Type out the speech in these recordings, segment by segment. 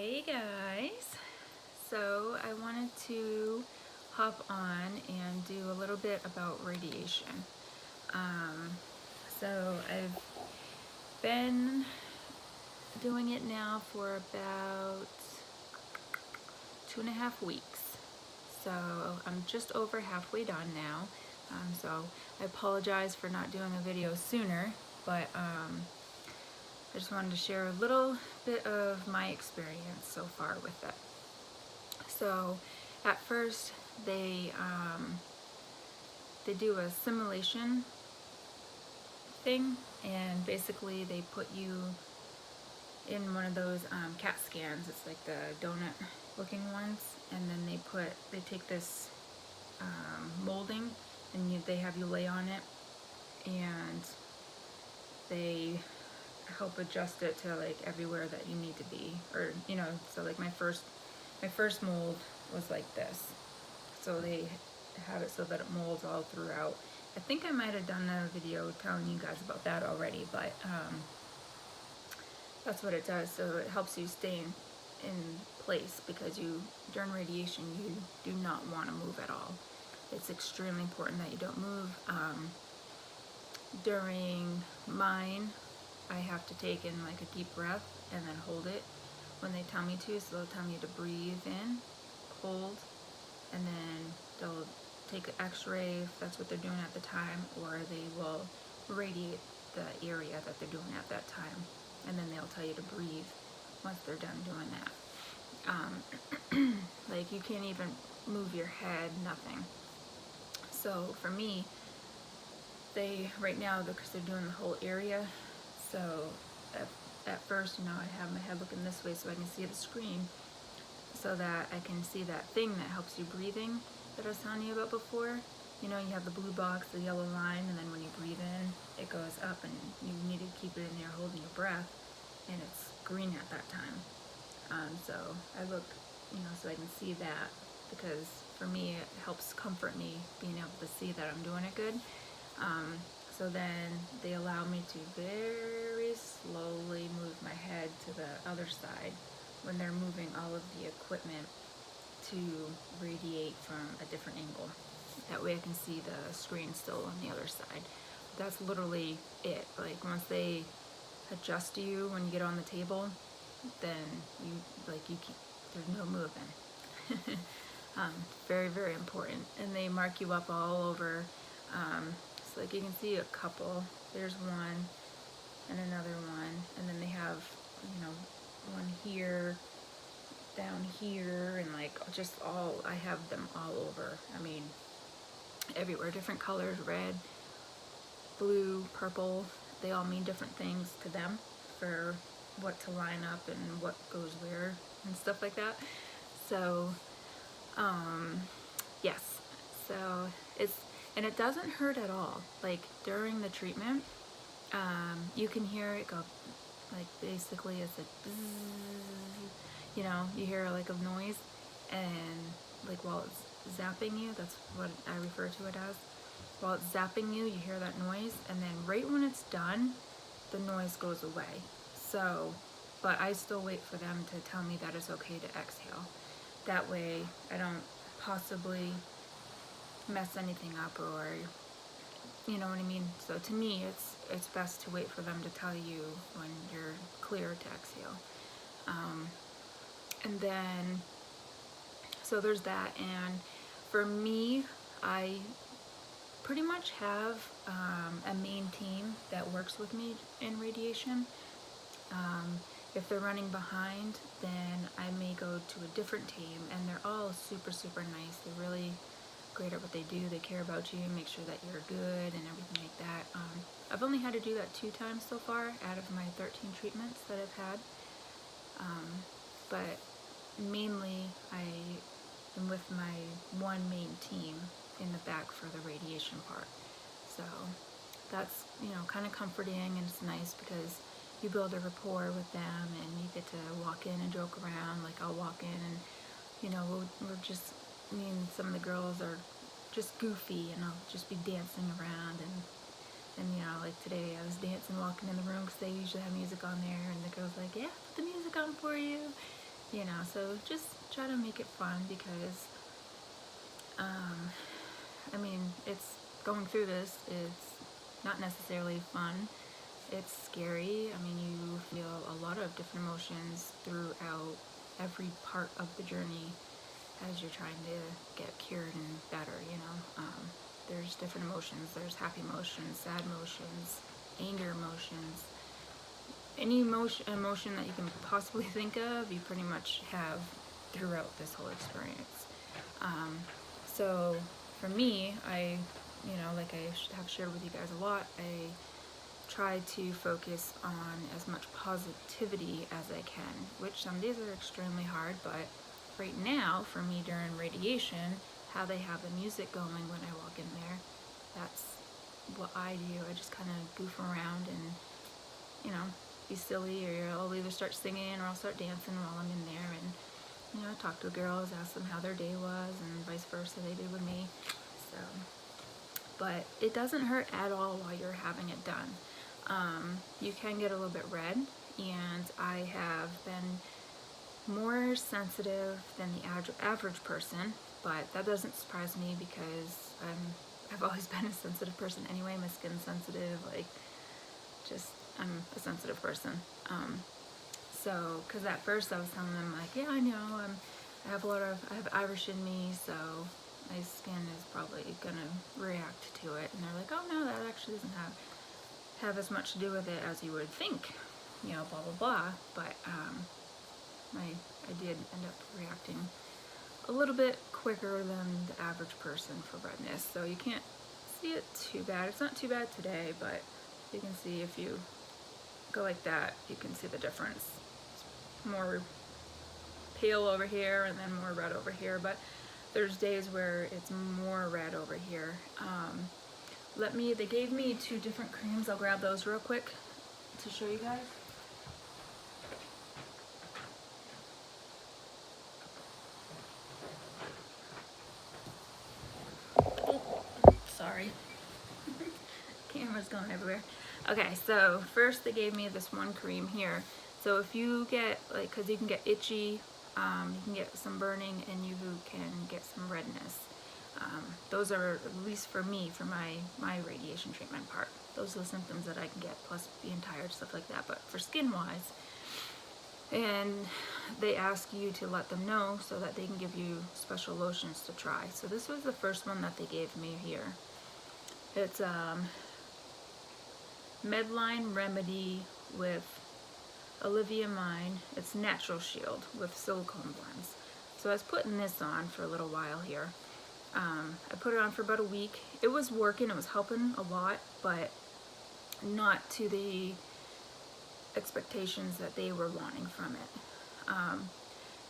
Hey guys, so I wanted to hop on and do a little bit about radiation. Um, so I've been doing it now for about 2.5 weeks. So I'm just over halfway done now. So I apologize for not doing a video sooner, but I just wanted to share a little bit of my experience so far with it. So at first they do a simulation thing, and basically they put you in one of those CAT scans. It's like the donut looking ones, and then they take this molding, and they have you lay on it, and they help adjust it to like everywhere that you need to be, or so like my first mold was like this, so they have it so that it molds all throughout. I think I might have done a video telling you guys about that already, but that's what it does. So it helps you stay in place, because during radiation you do not want to move at all. It's extremely important that you don't move. During mine, I have to take in like a deep breath and then hold it when they tell me to. So they'll tell me to breathe in, hold, and then they'll take an x-ray if that's what they're doing at the time, or they will radiate the area that they're doing at that time, and then they'll tell you to breathe once they're done doing that. Like you can't even move your head, nothing. So for me, right now, because they're doing the whole area, so at first, I have my head looking this way so I can see the screen, so that I can see that thing that helps you breathing that I was telling you about before. You have the blue box, the yellow line, and then when you breathe in, it goes up, and you need to keep it in there holding your breath, and it's green at that time. So I look, so I can see that, because for me it helps comfort me being able to see that I'm doing it good. So then they allow me to very slowly move my head to the other side when they're moving all of the equipment to radiate from a different angle. That way I can see the screen still on the other side. That's literally it. Like once they adjust you when you get on the table, then there's no moving. Very, very important. And they mark you up all over. So like you can see a couple. There's one and another one, and then they have one here, down here, and like just I have them all over. I mean, everywhere, different colors, red, blue, purple. They all mean different things to them for what to line up and what goes where and stuff like that. So yes, so it doesn't hurt at all. Like during the treatment, you can hear it go, like basically it's like bzzz, you hear like a noise, and like while it's zapping you, that's what I refer to it as. While it's zapping you, you hear that noise, and then right when it's done, the noise goes away. So, but I still wait for them to tell me that it's okay to exhale. That way I don't possibly mess anything up, or you know what I mean. So to me, it's best to wait for them to tell you when you're clear to exhale. And then so there's that. And for me, I pretty much have a main team that works with me in radiation. If they're running behind, then I may go to a different team, and they're all super, super nice. They're really great at what they do. They care about you, make sure that you're good and everything like that. I've only had to do that 2 times so far out of my 13 treatments that I've had. But mainly I am with my one main team in the back for the radiation part. So that's, kind of comforting, and it's nice because you build a rapport with them, and you get to walk in and joke around. Like I'll walk in and, we're just, me and some of the girls are just goofy, and I'll just be dancing around, and like today I was dancing walking in the room, because they usually have music on there, and the girl's like, yeah, put the music on for you, you know, so just try to make it fun because, I mean, it's going through this, it's not necessarily fun. It's scary. I mean, you feel a lot of different emotions throughout every part of the journey as you're trying to get cured and better, you know. There's different emotions. There's happy emotions, sad emotions, anger emotions. Any emotion that you can possibly think of, you pretty much have throughout this whole experience. So for me, you know, like I have shared with you guys a lot, I try to focus on as much positivity as I can, which some days are extremely hard, but right now, for me during radiation, how they have the music going when I walk in there, that's what I do. I just kind of goof around and, you know, be silly, or I'll either start singing or I'll start dancing while I'm in there, and, you know, talk to the girls, ask them how their day was, and vice versa, they did with me. So, but it doesn't hurt at all while you're having it done. You can get a little bit red, and I have been more sensitive than the average person, but that doesn't surprise me because I've always been a sensitive person anyway. My skin's sensitive, like, just, I'm a sensitive person. So, because at first I was telling them, like, yeah, I know, I have Irish in me, so my skin is probably gonna react to it. And they're like, oh no, that actually doesn't have as much to do with it as you would think, you know, blah blah blah. But I did end up reacting a little bit quicker than the average person for redness, so you can't see it too bad. It's not too bad today, but you can see if you go like that, you can see the difference. It's more pale over here and then more red over here, but there's days where it's more red over here. They gave me 2 different creams. I'll grab those real quick to show you guys. Sorry. Camera's going everywhere. Okay, so first they gave me this one cream here. So if you get, like, because you can get itchy, you can get some burning, and you can get some redness. Those are, at least for me, for my radiation treatment part, those are the symptoms that I can get, plus being tired, stuff like that. But for skin-wise, and they ask you to let them know so that they can give you special lotions to try. So this was the first one that they gave me here. It's Medline Remedy with Oliviamine. It's Natural Shield with silicone blends. So I was putting this on for a little while here. I put it on for about a week. It was working, it was helping a lot, but not to the expectations that they were wanting from it.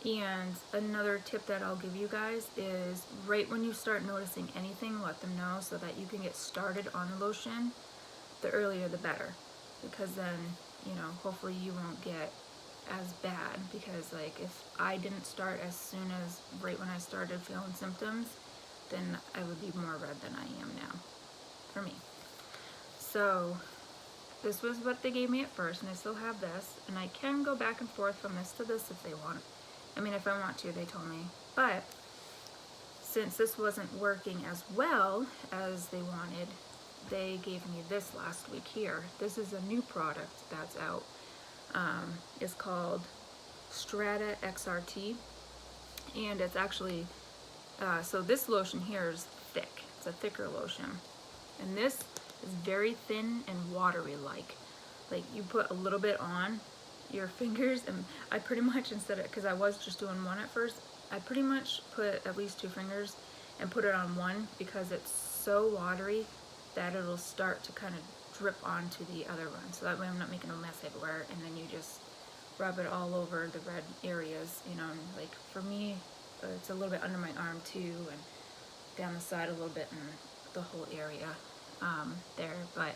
And another tip that I'll give you guys is right when you start noticing anything, let them know so that you can get started on the lotion. The earlier the better, because then, you know, hopefully you won't get as bad, because like if I didn't start as soon as right when I started feeling symptoms, then I would be more red than I am now, for me. So this was what they gave me at first, and I still have this, and I can go back and forth from this to this if they want. I mean, if I want to, they told me. But since this wasn't working as well as they wanted, they gave me this last week here. This is a new product that's out. It's called Strata XRT, and it's actually, so this lotion here is thick. It's a thicker lotion. And this is very thin and watery like you put a little bit on your fingers, and I pretty much, instead of, because I was just doing one at first, I pretty much put at least 2 fingers and put it on one, because it's so watery that it'll start to kind of drip onto the other one. So that way I'm not making a mess everywhere, and then you just rub it all over the red areas, you know. And like for me, it's a little bit under my arm too, and down the side a little bit, and the whole area there. But,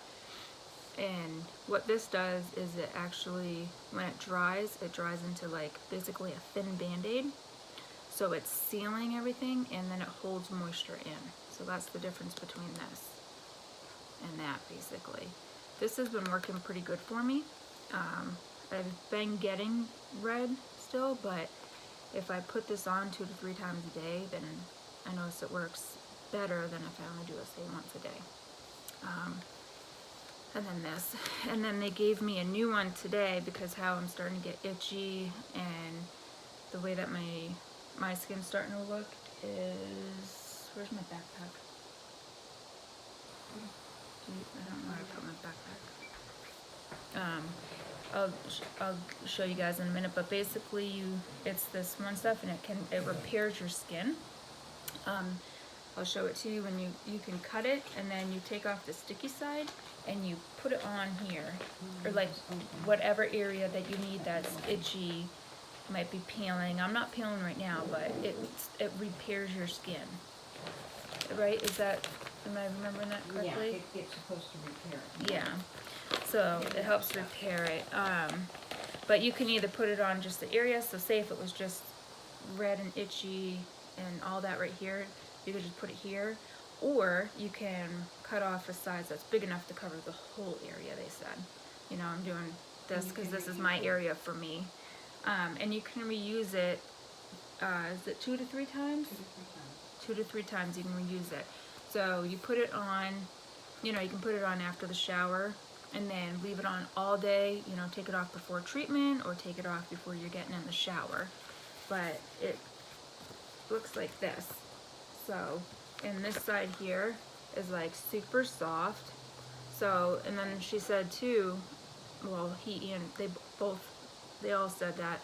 and what this does is it actually, when it dries into like basically a thin band-aid. So it's sealing everything, and then it holds moisture in. So that's the difference between this and that, basically. This has been working pretty good for me. I've been getting red still, but if I put this on 2 to 3 times a day, then I notice it works better than if I only do it, say, once a day. And then this. And then they gave me a new one today because how I'm starting to get itchy and the way that my skin's starting to look is, where's my backpack? I don't know where I put my backpack. I'll show you guys in a minute, but basically it's this one stuff and it repairs your skin. I'll show it to you when you can cut it, and then you take off the sticky side and you put it on here, or like whatever area that you need that's itchy, might be peeling. I'm not peeling right now, but it repairs your skin. Right? Am I remembering that correctly? Yeah, it's supposed to repair it. Yeah. So it helps repair it. But you can either put it on just the area, so say if it was just red and itchy and all that right here, you could just put it here, or you can cut off a size that's big enough to cover the whole area, they said. You know, I'm doing this because this is my area for me. And you can reuse it, is it 2 to 3 times? 2 to 3 times you can reuse it. So you put it on, you know, you can put it on after the shower and then leave it on all day, you know, take it off before treatment or take it off before you're getting in the shower. But it looks like this. So, and this side here is like super soft. So, and then she said too, well, they all said that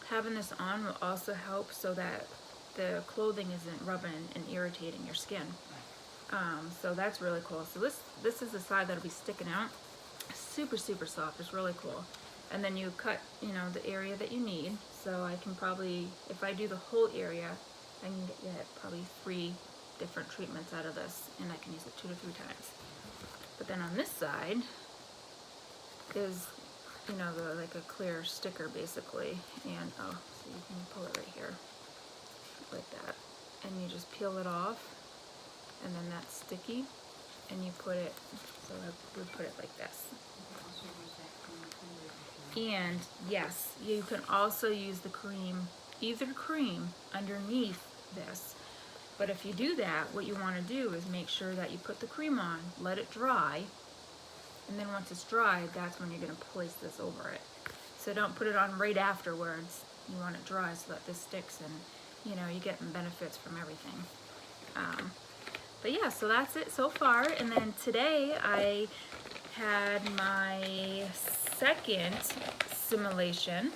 having this on will also help so that the clothing isn't rubbing and irritating your skin. So that's really cool. So this is the side that'll be sticking out. Super, super soft. It's really cool. And then you cut, you know, the area that you need. So I can probably, if I do the whole area, I can get probably 3 different treatments out of this, and I can use it 2 to 3 times. But then on this side is, you know, like a clear sticker basically, and so you can pull it right here like that, and you just peel it off, and then that's sticky, and you put it, so I would put it like this. And yes, you can also use the cream, either cream underneath this. But if you do that, what you want to do is make sure that you put the cream on, let it dry, and then once it's dry, that's when you're going to place this over it. So don't put it on right afterwards. You want it dry so that this sticks and, you know, you're getting benefits from everything. But yeah, so that's it so far. And then today I had my second simulation.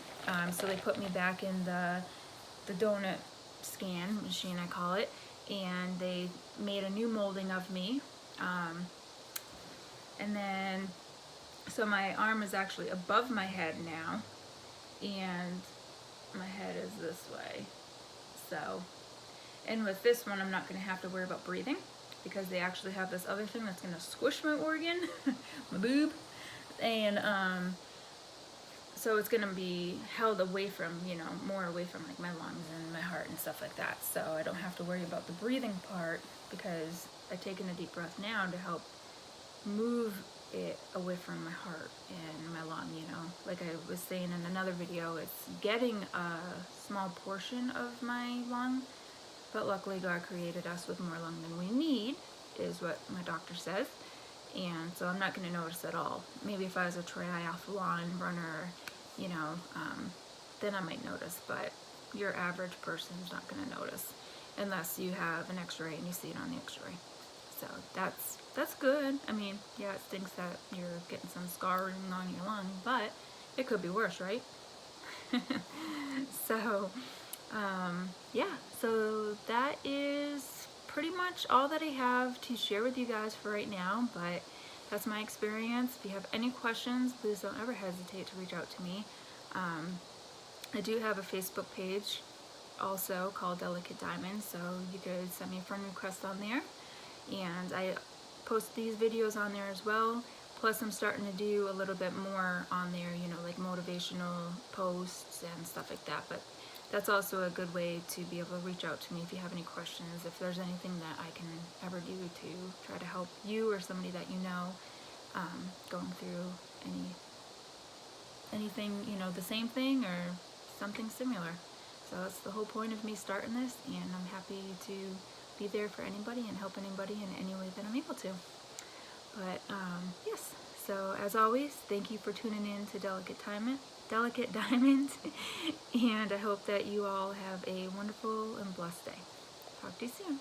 So they put me back in the donut scan machine, I call it, and they made a new molding of me. And then, so my arm is actually above my head now, and my head is this way. So, and with this one, I'm not going to have to worry about breathing, because they actually have this other thing that's going to squish my organ, my boob, and so it's going to be held away from, you know, more away from like my lungs and my heart and stuff like that. So I don't have to worry about the breathing part, because I've taken a deep breath now to help move it away from my heart and my lung, you know. Like I was saying in another video, it's getting a small portion of my lung, but luckily God created us with more lung than we need, is what my doctor says. And so I'm not going to notice at all. Maybe if I was a triathlon runner, you know, then I might notice, but your average person is not going to notice unless you have an x-ray and you see it on the x-ray. So that's good. I mean, yeah, it stinks that you're getting some scarring on your lung, but it could be worse, right? So, yeah, so that is pretty much all that I have to share with you guys for right now, but that's my experience. If you have any questions, please don't ever hesitate to reach out to me. I do have a Facebook page also called Delicate Diamond, so you could send me a friend request on there, and I post these videos on there as well. Plus I'm starting to do a little bit more on there, you know, like motivational posts and stuff like that, but that's also a good way to be able to reach out to me if you have any questions, if there's anything that I can ever do to try to help you or somebody that you know going through anything, you know, the same thing or something similar. So that's the whole point of me starting this, and I'm happy to be there for anybody and help anybody in any way that I'm able to. But yes, so as always, thank you for tuning in to Delicate Diamonds, and I hope that you all have a wonderful and blessed day. Talk to you soon.